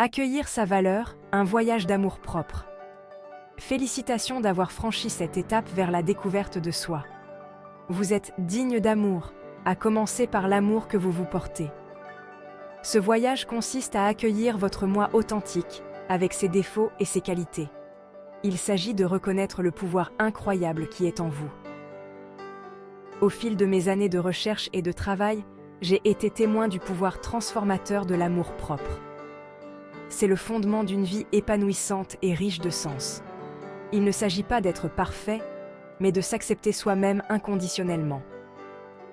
Accueillir sa valeur, un voyage d'amour-propre. Félicitations d'avoir franchi cette étape vers la découverte de soi. Vous êtes digne d'amour, à commencer par l'amour que vous vous portez. Ce voyage consiste à accueillir votre moi authentique, avec ses défauts et ses qualités. Il s'agit de reconnaître le pouvoir incroyable qui est en vous. Au fil de mes années de recherche et de travail, j'ai été témoin du pouvoir transformateur de l'amour-propre. C'est le fondement d'une vie épanouissante et riche de sens. Il ne s'agit pas d'être parfait, mais de s'accepter soi-même inconditionnellement.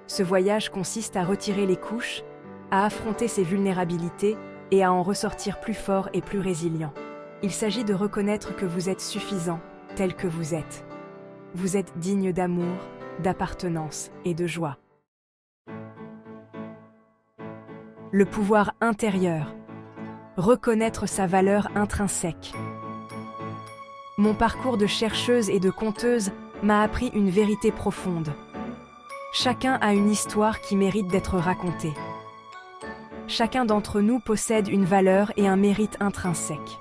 Ce voyage consiste à retirer les couches, à affronter ses vulnérabilités et à en ressortir plus fort et plus résilient. Il s'agit de reconnaître que vous êtes suffisant, tel que vous êtes. Vous êtes digne d'amour, d'appartenance et de joie. Le pouvoir intérieur. Reconnaître sa valeur intrinsèque. Mon parcours de chercheuse et de conteuse m'a appris une vérité profonde. Chacun a une histoire qui mérite d'être racontée. Chacun d'entre nous possède une valeur et un mérite intrinsèque.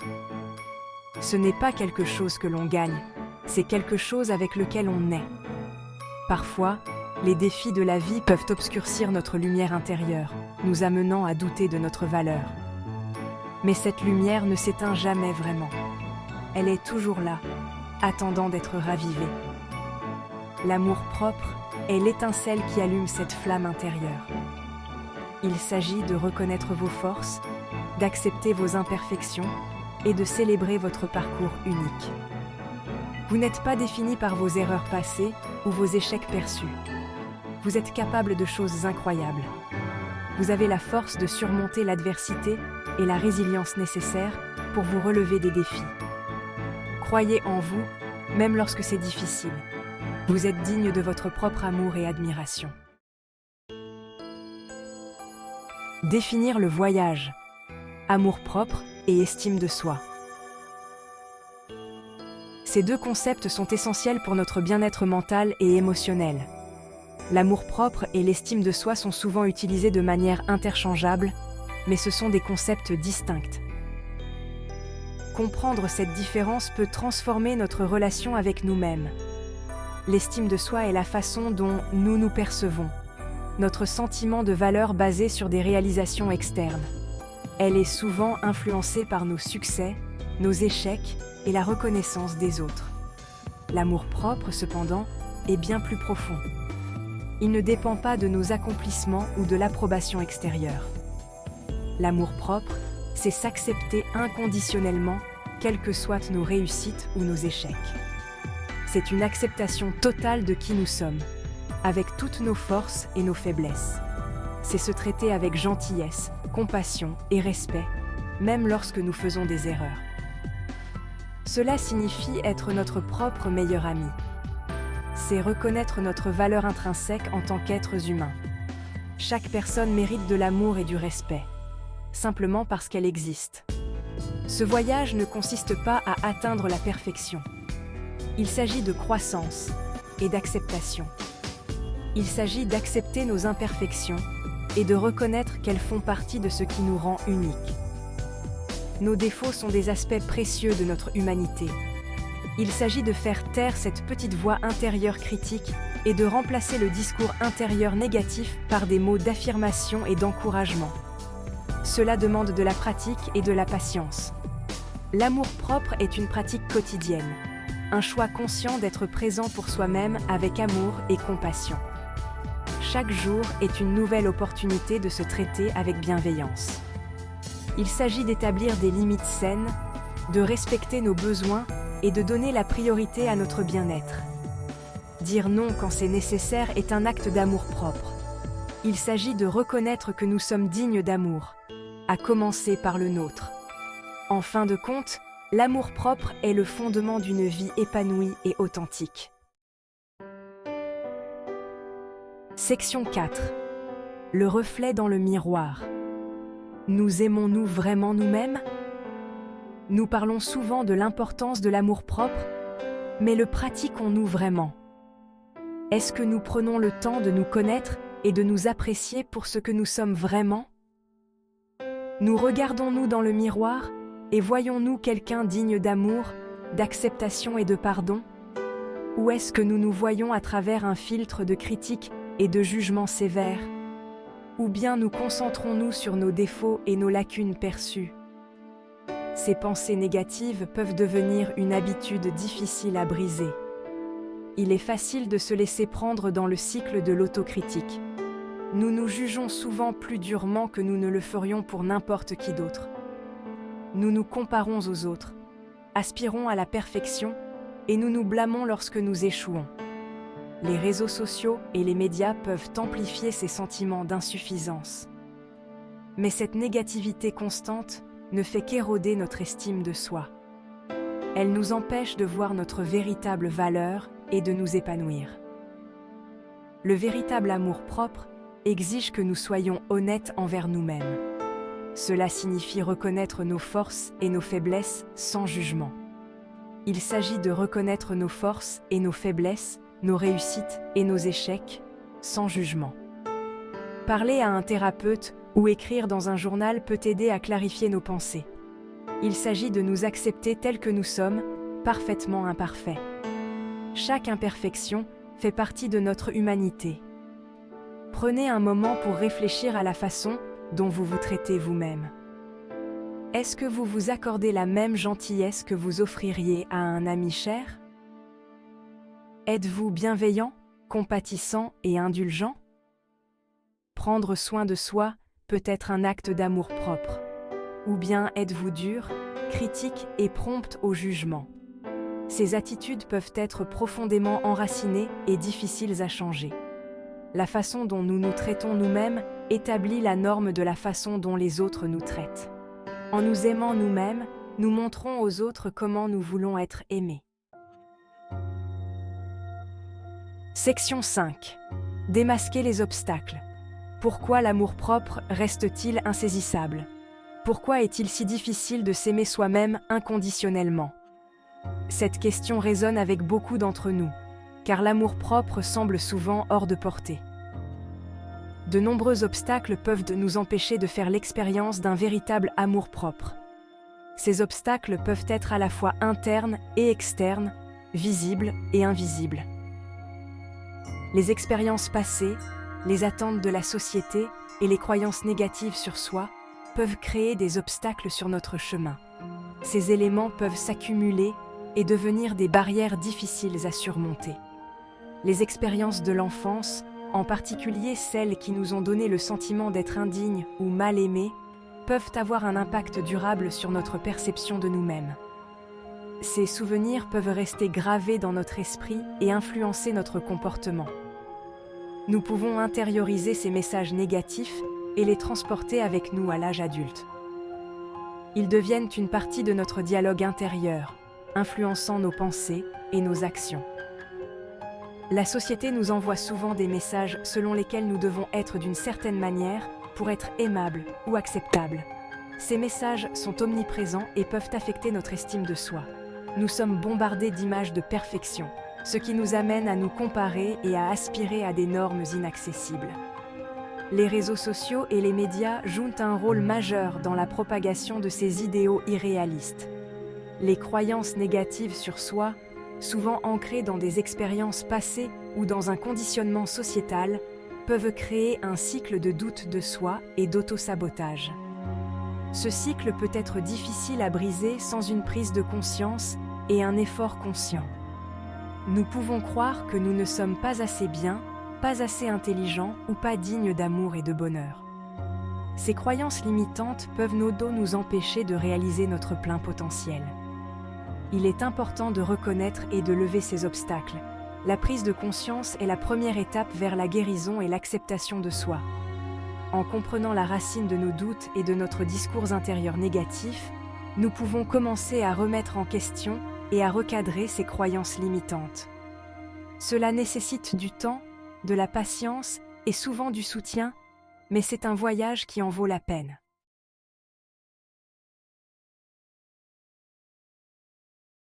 Ce n'est pas quelque chose que l'on gagne, c'est quelque chose avec lequel on naît. Parfois, les défis de la vie peuvent obscurcir notre lumière intérieure, nous amenant à douter de notre valeur. Mais cette lumière ne s'éteint jamais vraiment. Elle est toujours là, attendant d'être ravivée. L'amour-propre est l'étincelle qui allume cette flamme intérieure. Il s'agit de reconnaître vos forces, d'accepter vos imperfections et de célébrer votre parcours unique. Vous n'êtes pas défini par vos erreurs passées ou vos échecs perçus. Vous êtes capable de choses incroyables. Vous avez la force de surmonter l'adversité et la résilience nécessaires pour vous relever des défis. Croyez en vous, même lorsque c'est difficile. Vous êtes digne de votre propre amour et admiration. Définir le voyage. Amour-propre et estime de soi. Ces deux concepts sont essentiels pour notre bien-être mental et émotionnel. L'amour-propre et l'estime de soi sont souvent utilisés de manière interchangeable, mais ce sont des concepts distincts. Comprendre cette différence peut transformer notre relation avec nous-mêmes. L'estime de soi est la façon dont nous nous percevons, notre sentiment de valeur basé sur des réalisations externes. Elle est souvent influencée par nos succès, nos échecs et la reconnaissance des autres. L'amour-propre, cependant, est bien plus profond. Il ne dépend pas de nos accomplissements ou de l'approbation extérieure. L'amour-propre, c'est s'accepter inconditionnellement, quelles que soient nos réussites ou nos échecs. C'est une acceptation totale de qui nous sommes, avec toutes nos forces et nos faiblesses. C'est se traiter avec gentillesse, compassion et respect, même lorsque nous faisons des erreurs. Cela signifie être notre propre meilleur ami. C'est reconnaître notre valeur intrinsèque en tant qu'êtres humains. Chaque personne mérite de l'amour et du respect, simplement parce qu'elle existe. Ce voyage ne consiste pas à atteindre la perfection. Il s'agit de croissance et d'acceptation. Il s'agit d'accepter nos imperfections et de reconnaître qu'elles font partie de ce qui nous rend uniques. Nos défauts sont des aspects précieux de notre humanité. Il s'agit de faire taire cette petite voix intérieure critique et de remplacer le discours intérieur négatif par des mots d'affirmation et d'encouragement. Cela demande de la pratique et de la patience. L'amour-propre est une pratique quotidienne, un choix conscient d'être présent pour soi-même avec amour et compassion. Chaque jour est une nouvelle opportunité de se traiter avec bienveillance. Il s'agit d'établir des limites saines, de respecter nos besoins et de donner la priorité à notre bien-être. Dire non quand c'est nécessaire est un acte d'amour-propre. Il s'agit de reconnaître que nous sommes dignes d'amour, à commencer par le nôtre. En fin de compte, l'amour-propre est le fondement d'une vie épanouie et authentique. Section 4. Le reflet dans le miroir. Nous aimons-nous vraiment nous-mêmes ? Nous parlons souvent de l'importance de l'amour-propre, mais le pratiquons-nous vraiment ? Est-ce que nous prenons le temps de nous connaître et de nous apprécier pour ce que nous sommes vraiment ? Nous regardons-nous dans le miroir Et voyons-nous quelqu'un digne d'amour, d'acceptation et de pardon? Ou est-ce que nous nous voyons à travers un filtre de critique et de jugement sévère? Ou bien nous concentrons-nous sur nos défauts et nos lacunes perçues? Ces pensées négatives peuvent devenir une habitude difficile à briser. Il est facile de se laisser prendre dans le cycle de l'autocritique. Nous nous jugeons souvent plus durement que nous ne le ferions pour n'importe qui d'autre. Nous nous comparons aux autres, aspirons à la perfection et nous nous blâmons lorsque nous échouons. Les réseaux sociaux et les médias peuvent amplifier ces sentiments d'insuffisance. Mais cette négativité constante ne fait qu'éroder notre estime de soi. Elle nous empêche de voir notre véritable valeur et de nous épanouir. Le véritable amour-propre exige que nous soyons honnêtes envers nous-mêmes. Cela signifie reconnaître nos forces et nos faiblesses sans jugement. Il s'agit de reconnaître nos forces et nos faiblesses, nos réussites et nos échecs, sans jugement. Parler à un thérapeute ou écrire dans un journal peut aider à clarifier nos pensées. Il s'agit de nous accepter tels que nous sommes, parfaitement imparfaits. Chaque imperfection fait partie de notre humanité. Prenez un moment pour réfléchir à la façon dont vous vous traitez vous-même. Est-ce que vous vous accordez la même gentillesse que vous offririez à un ami cher? Êtes-vous bienveillant, compatissant et indulgent? Prendre soin de soi peut être un acte d'amour-propre. Ou bien êtes-vous dur, critique et prompt au jugement? Ces attitudes peuvent être profondément enracinées et difficiles à changer. La façon dont nous nous traitons nous-mêmes établit la norme de la façon dont les autres nous traitent. En nous aimant nous-mêmes, nous montrons aux autres comment nous voulons être aimés. Section 5. Démasquer les obstacles. Pourquoi l'amour-propre reste-t-il insaisissable? Pourquoi est-il si difficile de s'aimer soi-même inconditionnellement? Cette question résonne avec beaucoup d'entre nous, car l'amour-propre semble souvent hors de portée. De nombreux obstacles peuvent nous empêcher de faire l'expérience d'un véritable amour-propre. Ces obstacles peuvent être à la fois internes et externes, visibles et invisibles. Les expériences passées, les attentes de la société et les croyances négatives sur soi peuvent créer des obstacles sur notre chemin. Ces éléments peuvent s'accumuler et devenir des barrières difficiles à surmonter. Les expériences de l'enfance, en particulier celles qui nous ont donné le sentiment d'être indignes ou mal aimés, peuvent avoir un impact durable sur notre perception de nous-mêmes. Ces souvenirs peuvent rester gravés dans notre esprit et influencer notre comportement. Nous pouvons intérioriser ces messages négatifs et les transporter avec nous à l'âge adulte. Ils deviennent une partie de notre dialogue intérieur, influençant nos pensées et nos actions. La société nous envoie souvent des messages selon lesquels nous devons être d'une certaine manière pour être aimables ou acceptables. Ces messages sont omniprésents et peuvent affecter notre estime de soi. Nous sommes bombardés d'images de perfection, ce qui nous amène à nous comparer et à aspirer à des normes inaccessibles. Les réseaux sociaux et les médias jouent un rôle majeur dans la propagation de ces idéaux irréalistes. Les croyances négatives sur soi, souvent ancrées dans des expériences passées ou dans un conditionnement sociétal, peuvent créer un cycle de doute de soi et d'auto-sabotage. Ce cycle peut être difficile à briser sans une prise de conscience et un effort conscient. Nous pouvons croire que nous ne sommes pas assez bien, pas assez intelligents ou pas dignes d'amour et de bonheur. Ces croyances limitantes peuvent nous empêcher de réaliser notre plein potentiel. Il est important de reconnaître et de lever ces obstacles. La prise de conscience est la première étape vers la guérison et l'acceptation de soi. En comprenant la racine de nos doutes et de notre discours intérieur négatif, nous pouvons commencer à remettre en question et à recadrer ces croyances limitantes. Cela nécessite du temps, de la patience et souvent du soutien, mais c'est un voyage qui en vaut la peine.